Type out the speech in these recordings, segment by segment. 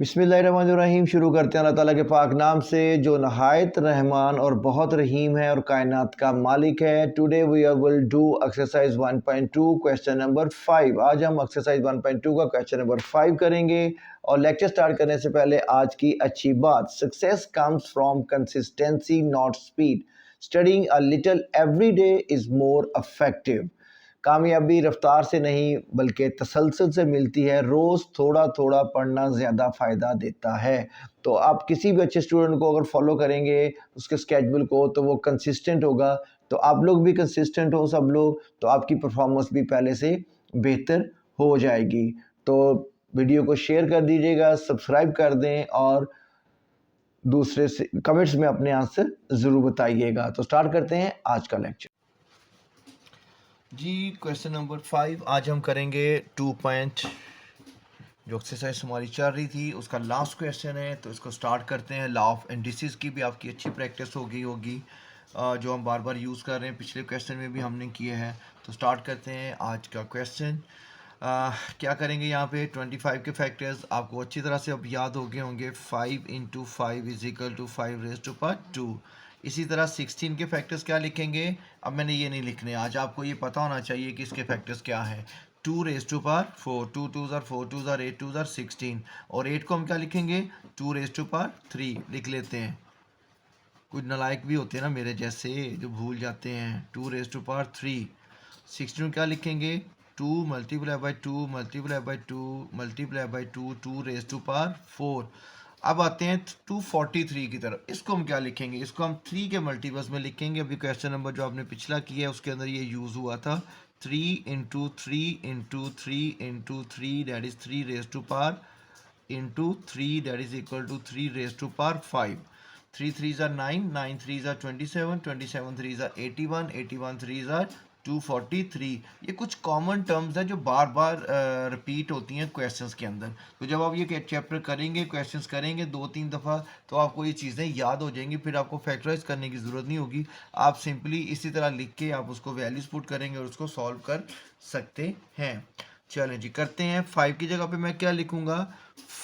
बिस्मिल्लाहिर्रहमानिर्रहीम। शुरू करते हैं अल्लाह ताला के पाक नाम से जो नहायत रहमान और बहुत रहीम है और कायनात का मालिक है। Today we will do exercise 1.2 question number 5। आज हम एक्सरसाइज 1.2 का क्वेश्चन नंबर 5 करेंगे। और लेक्चर स्टार्ट करने से पहले आज की अच्छी बात, success comes from consistency not speed. Studying a little every day is more effective. कामयाबी रफ्तार से नहीं बल्कि तसलसल से मिलती है। रोज़ थोड़ा थोड़ा पढ़ना ज़्यादा फ़ायदा देता है। तो आप किसी भी अच्छे स्टूडेंट को अगर फॉलो करेंगे उसके स्केड्यूल को, तो वो कंसिस्टेंट होगा। तो आप लोग भी कंसिस्टेंट हो सब लोग, तो आपकी परफॉर्मेंस भी पहले से बेहतर हो जाएगी। तो वीडियो को शेयर कर दीजिएगा, सब्सक्राइब कर दें और दूसरे से कमेंट्स में अपने आंसर ज़रूर बताइएगा। तो स्टार्ट करते हैं आज का लेक्चर जी। क्वेश्चन नंबर 5 आज हम करेंगे 2 पॉइंट जो एक्सरसाइज हमारी चल रही थी उसका लास्ट क्वेश्चन है। तो इसको स्टार्ट करते हैं। लॉ ऑफ इंडिसेस की भी आपकी अच्छी प्रैक्टिस हो गई होगी, जो हम बार बार यूज़ कर रहे हैं, पिछले क्वेश्चन में भी हमने किए हैं। तो स्टार्ट करते हैं आज का क्वेश्चन। क्या करेंगे यहाँ पे 25 के फैक्टर्स आपको अच्छी तरह से अब याद हो गए होंगे। 5 into 5 is equal to 5 raise to power 2। इसी तरह 16 के फैक्टर्स क्या लिखेंगे। अब मैंने ये नहीं लिखने, आज आपको ये पता होना चाहिए कि इसके फैक्टर्स क्या है। 2 रेज टू पावर 4, 2 2 ज़ार 4 2 ज़ार 8 2 ज़ार 16। और 8 को हम क्या लिखेंगे, 2 रेज टू पावर 3 लिख लेते हैं। कुछ नालायक भी होते हैं ना मेरे जैसे जो भूल जाते हैं। 2 रेज टू पावर 3। 16 क्या लिखेंगे, 2 multiply by 2 multiply by 2 multiply by 2 2 raise to power 4। अब आते हैं 243 की तरफ। इसको हम क्या लिखेंगे, इसको हम 3 के मल्टीपल्स में लिखेंगे। अभी क्वेश्चन नंबर जो आपने पिछला किया है उसके अंदर ये यूज़ हुआ था। 3 into 3 into 3 into 3 that is 3 raise to power into 3 that is equal to 3 raised to power 5। 3 3s are 9, 9 3s are 27, 27 3s are 81, 81 3s are 243। ये कुछ कॉमन टर्म्स हैं जो बार बार रिपीट होती हैं क्वेश्चंस के अंदर। तो जब आप ये चैप्टर करेंगे, क्वेश्चंस करेंगे 2-3 दफ़ा, तो आपको ये चीज़ें याद हो जाएंगी। फिर आपको फैक्टराइज करने की ज़रूरत नहीं होगी। आप सिंपली इसी तरह लिख के आप उसको वैल्यूज पुट करेंगे और उसको सॉल्व कर सकते हैं। चलें जी, करते हैं। 5 की जगह पे मैं क्या लिखूंगा,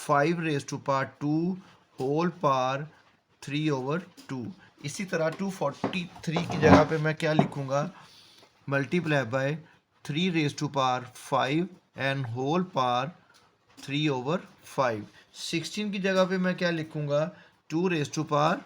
5 raise to power 2 whole power 3 over 2। इसी तरह 243 की जगह पे मैं क्या लिखूंगा, multiply by 3 raise to power 5 and whole power 3 over 5। 16 की जगह पे मैं क्या लिखूंगा, 2 raise to power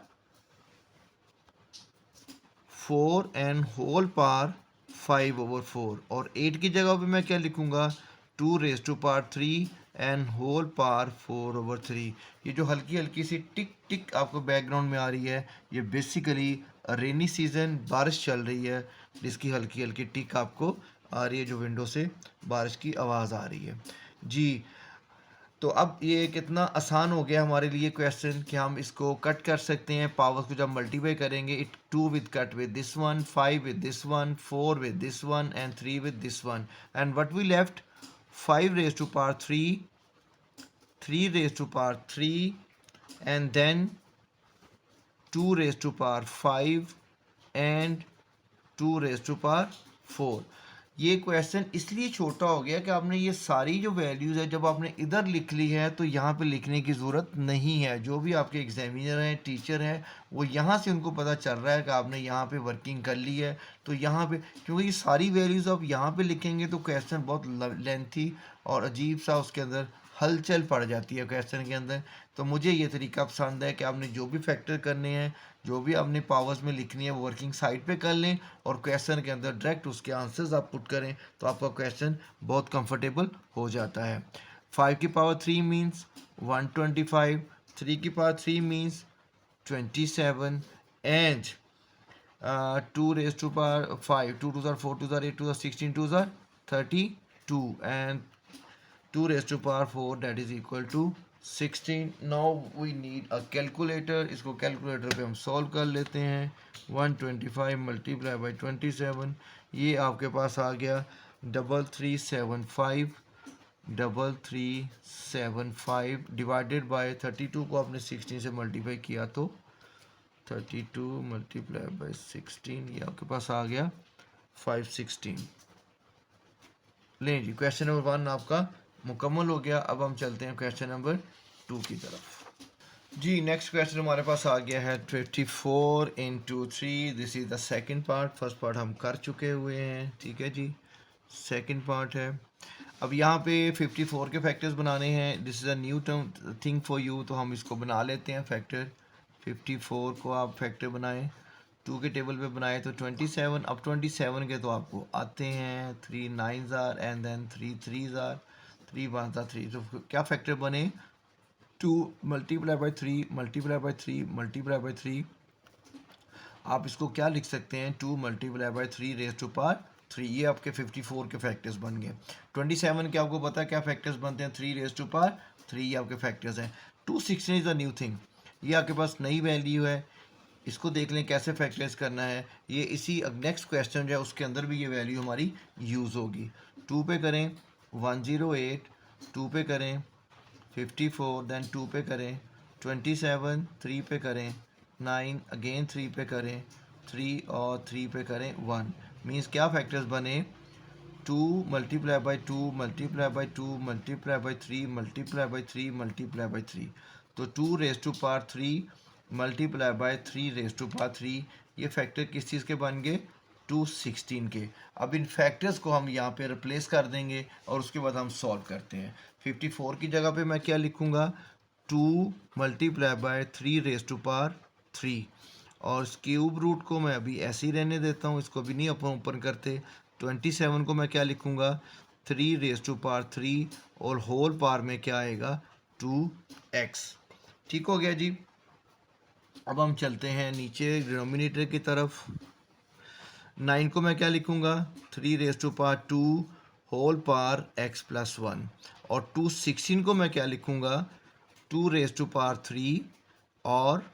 4 and whole power 5 over 4। और 8 की जगह पे मैं क्या लिखूंगा, 2 raise to power 3 and whole power 4 over 3। ये जो हल्की हल्की सी टिक टिक आपको बैकग्राउंड में आ रही है, ये बेसिकली रेनी सीजन, बारिश चल रही है, जिसकी हल्की हल्की टिक आपको आ रही है, जो विंडो से बारिश की आवाज़ आ रही है जी। तो अब ये कितना आसान हो गया हमारे लिए क्वेश्चन कि हम इसको कट कर सकते हैं। पावर्स को जब मल्टीप्लाई करेंगे, it 2 with cut with this one, 5 with this one, 4 with this one and 3 with this one. And what we left, 5 raise to power 3, 3 raise to power 3 एंड देन 2 रेज टू पावर 5 एंड 2 raise to power 4। ये question इसलिए छोटा हो गया कि आपने ये सारी जो वैल्यूज़ है जब आपने इधर लिख ली है तो यहाँ पे लिखने की ज़रूरत नहीं है। जो भी आपके एग्जामिनर हैं, टीचर हैं, वो यहाँ से उनको पता चल रहा है कि आपने यहाँ पे वर्किंग कर ली है। तो यहाँ पे क्योंकि ये सारी वैल्यूज़ आप यहाँ पे लिखेंगे तो क्वेश्चन बहुत लेंथी और अजीब सा उसके अंदर हलचल पड़ जाती है क्वेश्चन के अंदर। तो मुझे ये तरीका पसंद है कि आपने जो भी फैक्टर करने हैं, जो भी आपने पावर्स में लिखनी है, वो वर्किंग साइड पे कर लें और क्वेश्चन के अंदर डायरेक्ट उसके आंसर्स आप पुट करें, तो आपका क्वेश्चन बहुत कंफर्टेबल हो जाता है। 5 की पावर 3 मीन्स 125, 3 की power 3 means 27 and 2 raise to power 5, 2 2 4 2 8 2 16 2 32 and 2 raised to power 4 that is equal to 16। now we need a calculator। इसको कैलकुलेटर पे हम सॉल्व कर लेते हैं। 125 मल्टीप्लाई बाई 27, ये आपके पास आ गया 3375, 3375 डिवाइडेड बाय 32 को आपने 16 से मल्टीप्लाई किया तो 32 मल्टीप्लाई बाई 16, ये आपके पास आ गया 516। लें जी, क्वेश्चन नंबर 1 आपका मुकम्मल हो गया। अब हम चलते हैं क्वेश्चन नंबर 2 की तरफ। जी नेक्स्ट क्वेश्चन हमारे पास आ गया है 54 into 3। This is the second part. First part हम कर चुके हुए हैं, ठीक है जी। सेकंड पार्ट है। अब यहाँ पे 54 के फैक्टर्स बनाने हैं। This is a new term thing for you, तो हम इसको बना लेते हैं फैक्टर। 54 को आप फैक्टर बनाएं, 2 के टेबल पे बनाए तो 27। अब 27 के तो आपको आते हैं 3 9s are and then 3 3s are, 3 1 3। तो क्या फैक्टर बने? 2 multiply by 3 multiply by 3 multiply by 3। आप इसको क्या लिख सकते हैं? 2 multiply by 3 raise to power 3। ये आपके 54 के फैक्टर्स बन गए। 27 के आपको पता है क्या फैक्टर्स बनते हैं? 3 रेज टू पावर 3 ये आपके फैक्टर्स हैं। 216 इज़ अ न्यू थिंग, ये आपके पास नई वैल्यू है। इसको देख लें कैसे फैक्टराइज करना है। ये इसी नेक्स्ट क्वेश्चन जो है उसके अंदर भी ये वैल्यू हमारी यूज़ होगी। 2 पे करें 108, 2 पे करें 54, देन 2 पे करें 27, 3 पे करें 9, अगेन 3 पे करें 3 और 3 पे करें 1। मीन्स क्या फैक्टर्स बने? 2 multiply by 2 multiply by 2 multiply by 3 multiply by 3 multiply by 3। तो 2 raise to power 3 multiply by 3 raise to power 3। ये फैक्टर किस चीज़ के बन गए? 216 के। अब इन फैक्टर्स को हम यहाँ पे रिप्लेस कर देंगे और उसके बाद हम सॉल्व करते हैं। 54 की जगह पे मैं क्या लिखूँगा? 2 multiply by 3 raise to power 3। और इस क्यूब रूट को मैं अभी ऐसे ही रहने देता हूँ, इसको भी नहीं अपन ओपन करते। 27 को मैं क्या लिखूँगा? 3 रेज टू पावर 3 और होल पावर में क्या आएगा? 2x। ठीक हो गया जी। अब हम चलते हैं नीचे डिनोमिनेटर की तरफ। 9 को मैं क्या लिखूँगा? 3 raise to power 2 whole power x plus 1। और 216 को मैं क्या लिखूँगा? 2 रेज टू पावर 3 और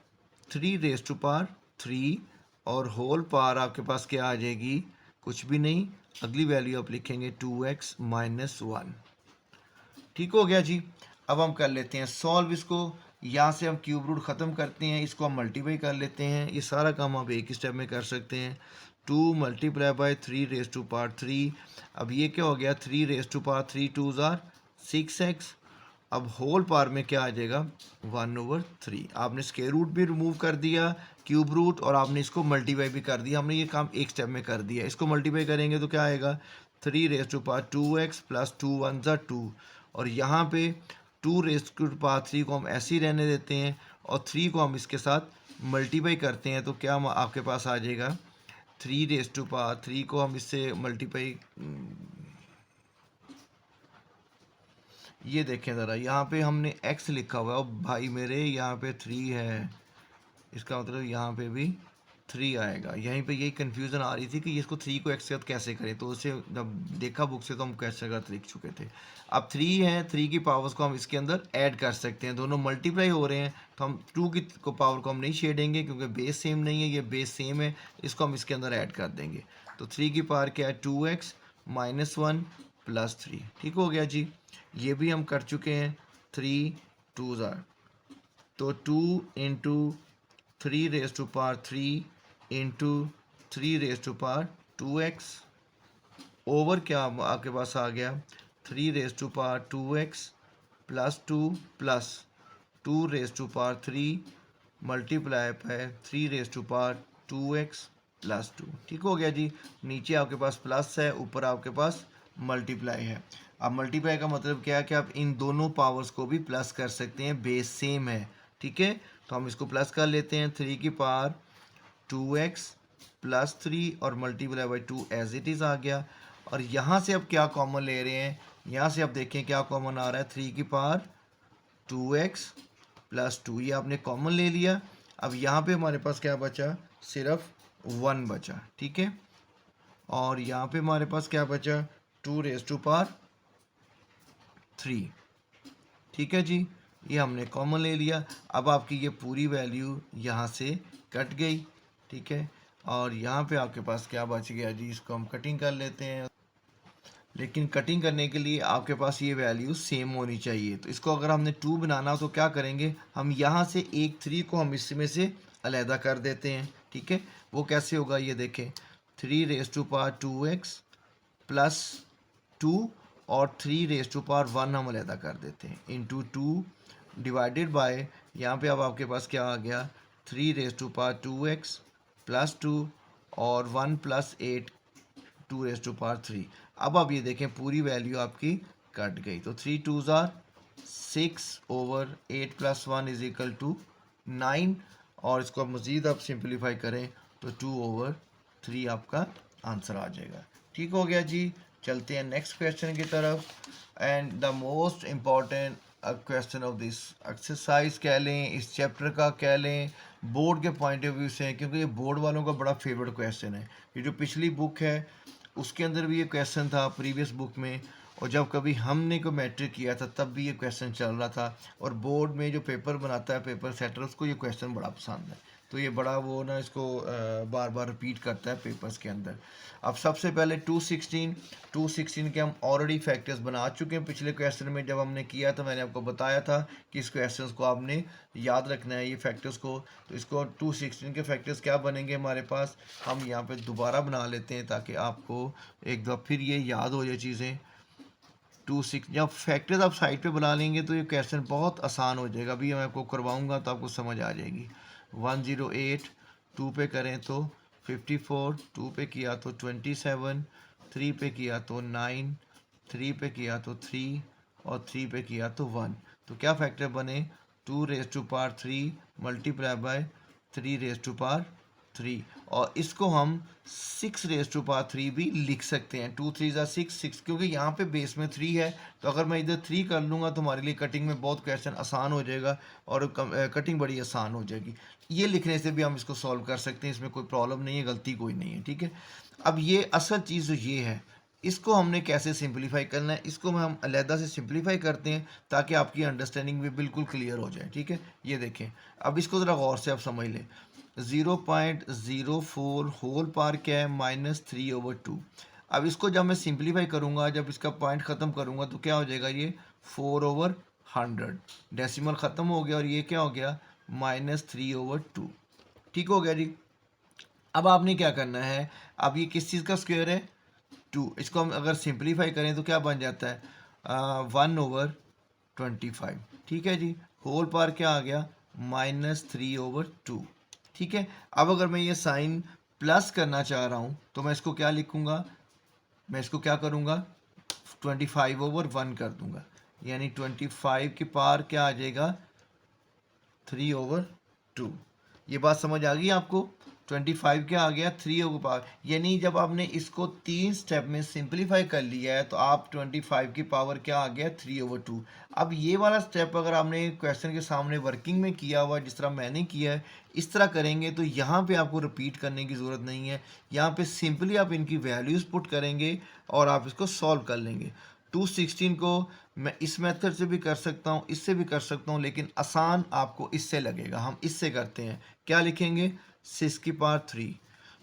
3 रेज टू पावर 3 और होल पावर आपके पास क्या आ जाएगी? कुछ भी नहीं, अगली वैल्यू आप लिखेंगे 2x माइनस 1। ठीक हो गया जी। अब हम कर लेते हैं सॉल्व इसको। यहाँ से हम क्यूब रूट ख़त्म करते हैं, इसको हम मल्टीप्लाई कर लेते हैं। ये सारा काम आप एक ही स्टेप में कर सकते हैं। 2 multiply by 3 raise to power 3। अब ये क्या हो गया? 3 raise to power 3 2s are 6x। अब होल पावर में क्या आ जाएगा? 1/3। आपने स्क्वायर रूट भी रिमूव कर दिया, क्यूब रूट, और आपने इसको मल्टीप्लाई भी कर दिया। हमने ये काम एक स्टेप में कर दिया। इसको मल्टीप्लाई करेंगे तो क्या आएगा? 3 raise to power 2x plus 2 1 2। और यहाँ पे 2 रेज टू पावर 3 को हम ऐसे ही रहने देते हैं और 3 को हम इसके साथ मल्टीप्लाई करते हैं तो क्या आपके पास आ जाएगा? 3 रेज टू पावर 3 को हम इससे मल्टीप्लाई, ये देखें ज़रा, यहाँ पे हमने x लिखा हुआ है और भाई मेरे यहाँ पे 3 है, इसका मतलब यहाँ पे भी 3 आएगा। यहीं पे यही कन्फ्यूज़न आ रही थी कि इसको 3 को x के साथ कैसे करें, तो उसे जब देखा बुक से तो हम कैसे कर लिख चुके थे। अब 3 है, 3 की पावर्स को हम इसके अंदर ऐड कर सकते हैं। दोनों मल्टीप्लाई हो रहे हैं तो हम 2 की को पावर को हम नहीं छेड़ेंगे क्योंकि बेस सेम नहीं है, ये बेस सेम है, इसको हम इसके अंदर ऐड कर देंगे। तो 3 की पावर क्या है? 2x minus 1 plus 3। ठीक हो गया जी। ये भी हम कर चुके हैं। 3 2s आर, तो 2 into 3 raise to power 3 into 3 raise to power 2x over क्या आपके पास आ गया? 3 raise to power 2x plus 2 plus 2 raise to power 3 multiply by 3 raise to power 2x plus 2। ठीक हो गया जी। नीचे आपके पास प्लस है, ऊपर आपके पास मल्टीप्लाई है। अब मल्टीप्लाई का मतलब क्या है कि आप इन दोनों पावर्स को भी प्लस कर सकते हैं, बेस सेम है। ठीक है, तो हम इसको प्लस कर लेते हैं। 3 की पावर 2x प्लस 3 और multiply by 2 as it is आ गया। और यहाँ से अब क्या कॉमन ले रहे हैं? यहाँ से अब देखें क्या कॉमन आ रहा है? 3 की पावर 2x प्लस 2, ये आपने कॉमन ले लिया। अब यहाँ पे हमारे पास क्या बचा? सिर्फ 1 बचा। ठीक है, और यहाँ पे हमारे पास क्या बचा? 2 रेज टू पावर 3। ठीक है जी, ये हमने कॉमन ले लिया। अब आपकी ये पूरी वैल्यू यहाँ से कट गई। ठीक है, और यहाँ पे आपके पास क्या बच गया जी? इसको हम कटिंग कर लेते हैं, लेकिन कटिंग करने के लिए आपके पास ये वैल्यू सेम होनी चाहिए। तो इसको अगर हमने 2 बनाना हो तो क्या करेंगे? हम यहाँ से एक 3 को हम इसमें से अलहदा कर देते हैं। ठीक है, वो कैसे होगा ये देखें। 3 raise to power 2x plus 2 और 3 रेज टू पावर 1 हम अलहदा कर देते हैं इंटू 2 डिवाइडेड बाय, यहाँ पे अब आपके पास क्या आ गया, 3 raised to power 2x plus 2 और 1 + 8 2 raised to power 3। अब आप ये देखें पूरी वैल्यू आपकी कट गई, तो 3 2 6/8 + 1 = 9, और इसको अब मज़ीद आप सिंप्लीफाई करें तो 2/3 आपका आंसर आ जाएगा। ठीक हो गया जी। चलते हैं नेक्स्ट क्वेश्चन की तरफ, and the most important question of this exercise कह लें, इस चैप्टर का कह लें, बोर्ड के पॉइंट ऑफ व्यू से, क्योंकि ये बोर्ड वालों का बड़ा फेवरेट क्वेश्चन है। ये जो पिछली बुक है उसके अंदर भी ये क्वेश्चन था प्रीवियस बुक में, और जब कभी हमने को मैट्रिक किया था तब भी ये क्वेश्चन चल रहा था, और बोर्ड में जो पेपर बनाता है पेपर सेटर उसको ये क्वेश्चन बड़ा पसंद है, तो ये बड़ा वो ना इसको बार बार रिपीट करता है पेपर्स के अंदर। अब सबसे पहले 216 के हम ऑलरेडी फैक्टर्स बना चुके हैं पिछले क्वेश्चन में, जब हमने किया तो मैंने आपको बताया था कि इस क्वेश्चन को आपने याद रखना है ये फैक्टर्स को। तो इसको 216 के फैक्टर्स क्या बनेंगे हमारे पास, हम यहाँ पे दोबारा बना लेते हैं ताकि आपको एक दफ़ा फिर ये याद हो जाए चीज़ें। 26 जब फैक्टर्स आप साइड पे बना लेंगे तो ये क्वेश्चन बहुत आसान हो जाएगा। अभी मैं आपको करवाऊंगा तो आपको समझ आ जाएगी। 108 2 पे करें तो 54, 2 पे किया तो 27, 3 पे किया तो 9, 3 पे किया तो 3 और 3 पे किया तो 1। तो क्या फैक्टर बने, 2 raised to power 3 multiply by 3 raised to power 3, और इसको हम 6 raised to power 3 भी लिख सकते हैं। 2 3 6 6, क्योंकि यहाँ पे बेस में 3 है, तो अगर मैं इधर 3 कर लूँगा तो हमारे लिए कटिंग में बहुत क्वेश्चन आसान हो जाएगा, और कटिंग बड़ी आसान हो जाएगी। ये लिखने से भी हम इसको सॉल्व कर सकते हैं, इसमें कोई प्रॉब्लम नहीं है, गलती कोई नहीं है। ठीक है, अब ये असल चीज़ जो ये है, इसको हमने कैसे सिंपलीफाई करना है, इसको हम अलहदा से सिंपलीफाई करते हैं ताकि आपकी अंडरस्टैंडिंग भी बिल्कुल क्लियर हो जाए। ठीक है, ये देखें, अब इसको ज़रा गौर से आप समझ लें। 0.04 होल पावर क्या है, -3/2। अब इसको जब मैं सिंपलीफाई करूँगा, जब इसका पॉइंट ख़त्म करूँगा तो क्या हो जाएगा, ये 4/100, डेसिमल ख़त्म हो गया, और ये क्या हो गया, -3/2। ठीक हो गया जी। अब आपने क्या करना है, अब ये किस चीज़ का स्क्वायर है, 2, इसको हम अगर सिंपलीफाई करें तो क्या बन जाता है, 1/25। ठीक है जी, होल पावर क्या आ गया, -3/2। ठीक है, अब अगर मैं ये साइन प्लस करना चाह रहा हूँ तो मैं इसको क्या लिखूँगा, मैं इसको क्या करूँगा, 25/1 कर दूँगा, यानी 25 की पावर क्या आ जाएगा, 3/2। ये बात समझ आ गई आपको, 25 क्या आ गया, 3/पावर, यानी जब आपने इसको 3 स्टेप में सिंपलीफाई कर लिया है तो आप 25 की पावर क्या आ गया, 3/2। अब ये वाला स्टेप अगर आपने क्वेश्चन के सामने वर्किंग में किया हुआ जिस तरह मैंने किया है, इस तरह करेंगे तो यहाँ पे आपको रिपीट करने की ज़रूरत नहीं है, यहाँ पे सिंपली आप इनकी वैल्यूज़ पुट करेंगे और आप इसको सॉल्व कर लेंगे। 216 को मैं इस मेथड से भी कर सकता हूँ, इससे भी कर सकता हूँ, लेकिन आसान आपको इससे लगेगा। हम इससे करते हैं, क्या लिखेंगे, 6/3।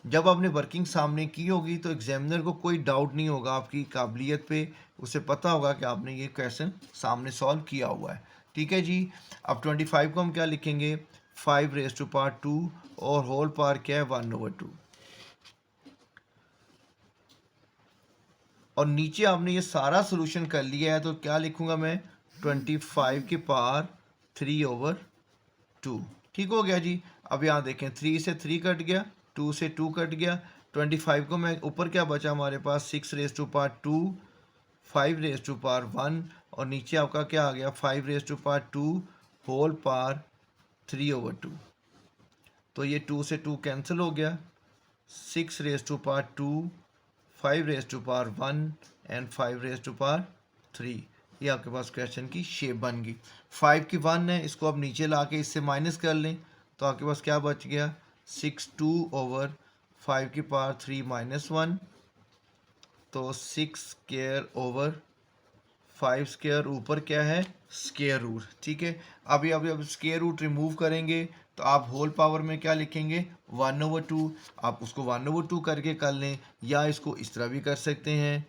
जब आपने वर्किंग सामने की होगी तो एग्जामिनर को कोई डाउट नहीं होगा आपकी काबिलियत पे, उसे पता होगा कि आपने ये क्वेश्चन सामने सॉल्व किया हुआ है। ठीक है जी। अब 25 को हम क्या लिखेंगे, 5 raised to power 2, और होल पावर क्या है, 1/2। और नीचे आपने ये सारा सोल्यूशन कर लिया है तो क्या लिखूंगा मैं, 25 की पावर 3/2। ठीक हो गया जी। अब यहाँ देखें, 3 से 3 कट गया, 2 से 2 कट गया, 25 को मैं ऊपर क्या बचा हमारे पास, 6 raised to power 2, 5 raised to power 1, और नीचे आपका क्या आ गया, 5 raised to power 2 whole power 3/2। तो ये 2 से 2 कैंसिल हो गया, 6 raised to power 2, 5 raised to power 1 and 5 raised to power 3। ये आपके पास क्वेश्चन की शेप बन गई। 5 की 1 है, इसको आप नीचे ला के इससे माइनस कर लें तो आपके पास क्या बच गया, 6/2/5 की पावर 3 -1, तो 6 स्क्वायर/5 स्क्वायर, ऊपर क्या है, स्क्वायर रूट। ठीक है, अभी स्क्वायर रूट रिमूव करेंगे तो आप होल पावर में क्या लिखेंगे, 1/2। आप उसको 1/2 करके कर लें, या इसको इस तरह भी कर सकते हैं,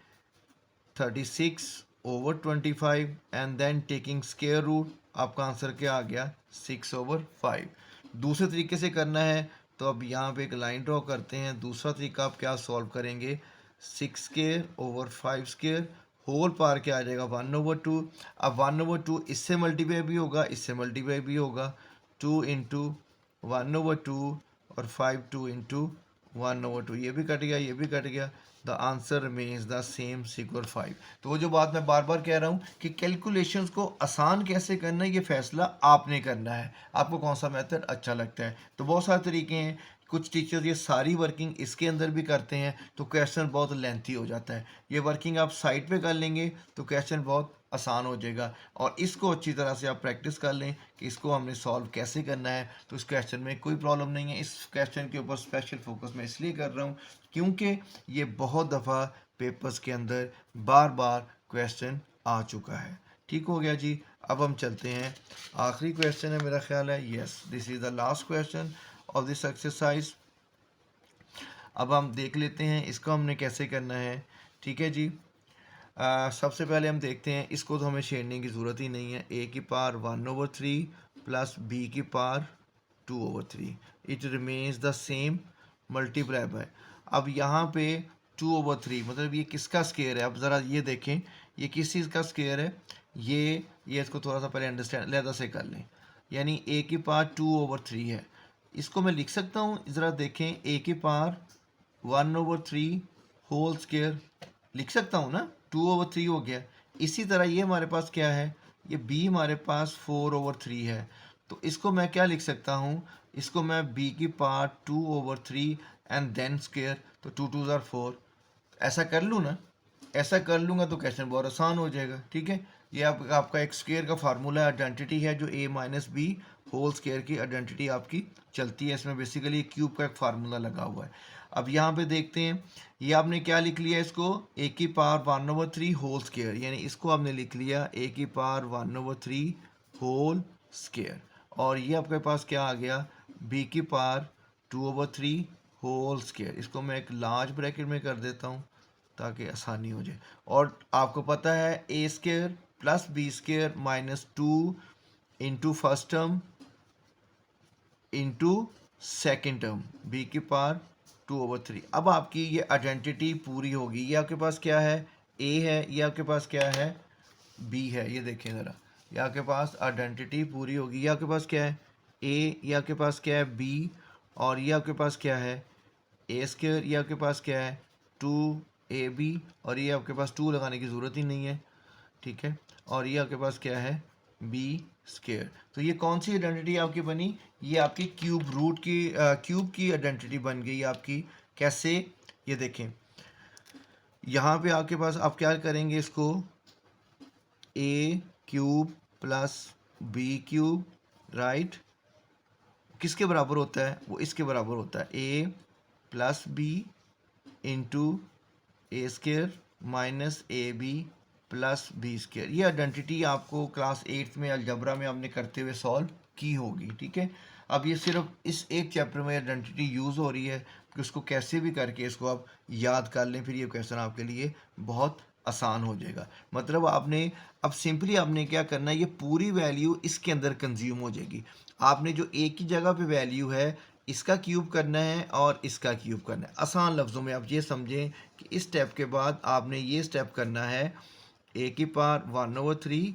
36/25 and then taking square root, आपका आंसर क्या आ गया, 6/5। दूसरे तरीके से करना है तो अब यहाँ पे एक लाइन ड्रॉ करते हैं। दूसरा तरीका आप क्या सॉल्व करेंगे, 6 स्क्वायर/5 स्क्वायर होल पावर क्या आ जाएगा 1/2। अब 1/2 इससे मल्टीप्लाई भी होगा, इससे मल्टीप्लाई भी होगा, 2 इंटू 1/2 और 5 2 इंटू 1/2, ये भी कट गया, ये भी कट गया। The answer remains the same sequel 5। तो वो जो बात मैं बार बार कह रहा हूँ कि कैलकुलेशंस को आसान कैसे करना है, ये फैसला आपने करना है, आपको कौन सा मेथड अच्छा लगता है। तो बहुत सारे तरीके हैं, कुछ टीचर्स ये सारी वर्किंग इसके अंदर भी करते हैं तो क्वेश्चन बहुत लेंथी हो जाता है। ये वर्किंग आप साइड पे कर लेंगे तो क्वेश्चन बहुत आसान हो जाएगा, और इसको अच्छी तरह से आप प्रैक्टिस कर लें कि इसको हमने सॉल्व कैसे करना है, तो इस क्वेश्चन में कोई प्रॉब्लम नहीं है। इस क्वेश्चन के ऊपर स्पेशल फोकस मैं इसलिए कर रहा हूँ क्योंकि ये बहुत दफ़ा पेपर्स के अंदर बार बार क्वेश्चन आ चुका है। ठीक हो गया जी। अब हम चलते हैं, आखिरी क्वेश्चन है मेरा ख्याल है, yes this is the last question of this exercise. अब हम देख लेते हैं इसको हमने कैसे करना है। ठीक है जी। सबसे पहले हम देखते हैं, इसको तो हमें छेड़ने की ज़रूरत ही नहीं है। ए की पावर 1/3 प्लस बी की power 2/3, it remains the same, multiply by. अब यहाँ पे 2/3 मतलब ये किसका स्केयर है, अब ज़रा ये देखें ये किस चीज़ का स्केयर है। ये इसको थोड़ा सा पहले अंडरस्टैंड लहदा से कर लें। यानी ए की पावर 2/3 है, इसको मैं लिख सकता हूँ, ज़रा देखें, ए की पावर 1/3 होल स्केयर लिख सकता हूँ ना, 2/3 हो गया। इसी तरह ये हमारे पास क्या है, ये b हमारे पास 4/3 है, तो इसको मैं क्या लिख सकता हूँ, इसको मैं b की पावर 2/3 एंड देन स्केयर, तो 2 2 ज़ार 4, ऐसा कर लूँ ना, ऐसा कर लूँगा तो क्वेश्चन बहुत आसान हो जाएगा। ठीक है, ये आपका एक स्केयर का फार्मूला आइडेंटिटी है जो a minus b whole square की आइडेंटिटी आपकी चलती है। इसमें बेसिकली क्यूब का एक फार्मूला लगा हुआ है। अब यहाँ पे देखते हैं, ये आपने क्या लिख लिया, इसको a की पावर 1/3 होल स्केयर, यानी इसको आपने लिख लिया a की पावर 1/3 होल स्केयर, और ये आपके पास क्या आ गया, b की पावर 2/3 होल स्केयर। इसको मैं एक लार्ज ब्रैकेट में कर देता हूँ ताकि आसानी हो जाए। और आपको पता है A square plus B square minus 2 into first term into second term, B की पावर 2/3। अब आपकी ये आइडेंटिटी पूरी होगी। ये आपके पास क्या है, ए है, ये आपके पास क्या है, बी है। ये देखें ज़रा, ये आपके पास आइडेंटिटी पूरी होगी। ये आपके पास क्या है, ए, ये आपके पास क्या है, बी, और ये आपके पास क्या है, ए स्क्वायर, ये आपके पास क्या है, 2ab, और ये आपके पास 2 लगाने की ज़रूरत ही नहीं है। ठीक है, और ये आपके पास क्या है, बी स्क्वायर। तो ये कौन सी आइडेंटिटी आपकी बनी, ये आपकी क्यूब रूट की क्यूब की आइडेंटिटी बन गई आपकी। कैसे, ये देखें, यहाँ पे आपके पास आप क्या करेंगे, इसको A cube plus B cube, right, किसके बराबर होता है, वो इसके बराबर होता है, A plus B into A square minus A B plus B square. ये आइडेंटिटी आपको क्लास 8th में अलजबरा में आपने करते हुए सॉल्व की होगी। ठीक है, अब ये सिर्फ इस एक चैप्टर में आइडेंटिटी यूज़ हो रही है कि उसको कैसे भी करके इसको आप याद कर लें, फिर ये क्वेश्चन आपके लिए बहुत आसान हो जाएगा। मतलब आपने अब सिंपली आपने क्या करना है, ये पूरी वैल्यू इसके अंदर कंज्यूम हो जाएगी। आपने जो एक ही जगह पे वैल्यू है, इसका क्यूब करना है और इसका क्यूब करना है। आसान लफ्ज़ों में आप ये समझें कि इस स्टेप के बाद आपने ये स्टेप करना है, ए की power 1/3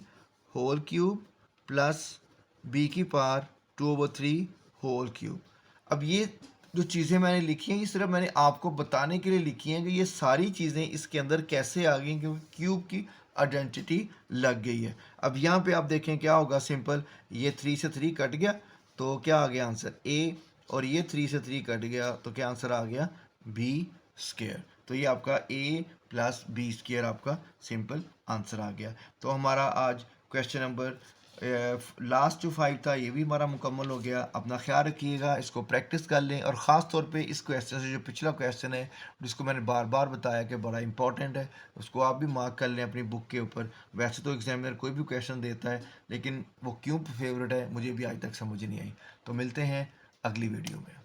whole cube plus b की पावर 2/3 होल क्यूब। अब ये जो चीज़ें मैंने लिखी हैं, ये सिर्फ मैंने आपको बताने के लिए लिखी हैं कि ये सारी चीज़ें इसके अंदर कैसे आ गई, क्योंकि क्यूब की आइडेंटिटी लग गई है। अब यहाँ पे आप देखें क्या होगा, सिंपल, ये 3 से 3 कट गया तो क्या आ गया आंसर, ए, और ये 3 से 3 कट गया तो क्या आंसर आ गया, बी स्क्वायर। तो ये आपका ए प्लस बी स्क्वायर आपका सिंपल आंसर आ गया। तो हमारा आज क्वेश्चन नंबर लास्ट जो 5 था ये भी हमारा मुकम्मल हो गया। अपना ख्याल रखिएगा, इसको प्रैक्टिस कर लें, और ख़ास तौर पे इस क्वेश्चन से जो पिछला क्वेश्चन है जिसको मैंने बार बार बताया कि बड़ा इंपॉर्टेंट है, उसको आप भी मार्क कर लें अपनी बुक के ऊपर। वैसे तो एग्जामिनर कोई भी क्वेश्चन देता है, लेकिन वो क्यों फेवरेट है मुझे भी आज तक समझ नहीं आई। तो मिलते हैं अगली वीडियो में।